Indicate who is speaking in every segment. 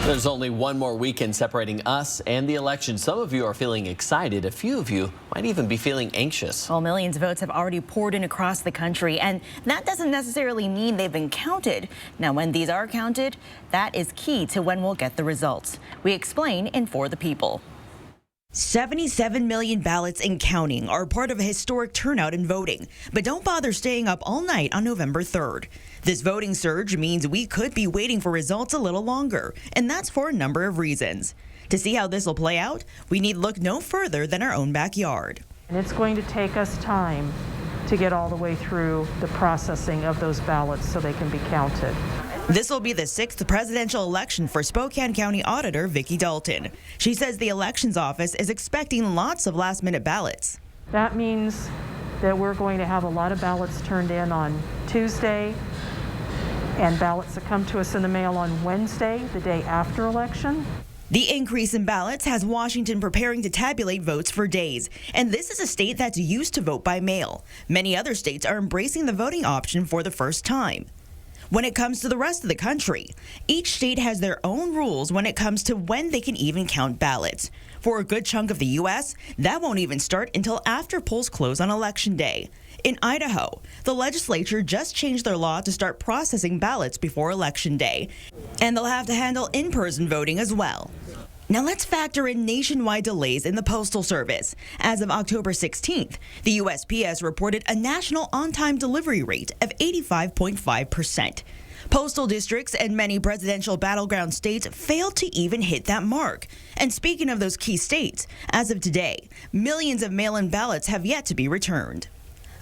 Speaker 1: There's only one more weekend separating us and the election. Some of you are feeling excited. A few of you might even be feeling anxious.
Speaker 2: Well, millions of votes have already poured in across the country, and that doesn't necessarily mean they've been counted. Now, when these are counted, that is key to when we'll get the results. We explain in For the People.
Speaker 3: 77 million ballots and counting are part of a historic turnout in voting, but don't bother staying up all night on November 3rd. This voting surge means we could be waiting for results a little longer, and that's for a number of reasons. To see how this will play out, we need look no further than our own backyard.
Speaker 4: And it's going to take us time to get all the way through the processing of those ballots so they can be counted.
Speaker 3: This will be the 6th presidential election for Spokane County Auditor Vicki Dalton. She says the elections office is expecting lots of last-minute ballots.
Speaker 4: That means that we're going to have a lot of ballots turned in on Tuesday and ballots that come to us in the mail on Wednesday, the day after election.
Speaker 3: The increase in ballots has Washington preparing to tabulate votes for days, and this is a state that's used to vote by mail. Many other states are embracing the voting option for the first time. When it comes to the rest of the country, each state has their own rules when it comes to when they can even count ballots. For a good chunk of the U.S., that won't even start until after polls close on Election Day. In Idaho, the legislature just changed their law to start processing ballots before Election Day, and they'll have to handle in-person voting as well. Now let's factor in nationwide delays in the Postal Service. As of October 16th, the USPS reported a national on-time delivery rate of 85.5%. Postal districts and many presidential battleground states failed to even hit that mark. And speaking of those key states, as of today, millions of mail-in ballots have yet to be returned.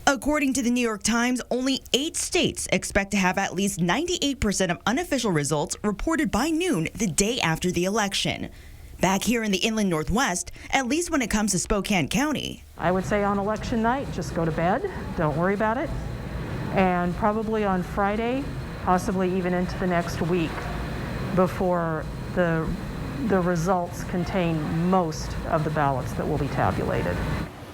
Speaker 3: According to the New York Times, only 8 states expect to have at least 98% of unofficial results reported by noon the day after the election. Back here in the inland Northwest, at least when it comes to Spokane County,
Speaker 4: I would say on election night, just go to bed, don't worry about it, and probably on Friday, possibly even into the next week before the results contain most of the ballots that will be tabulated.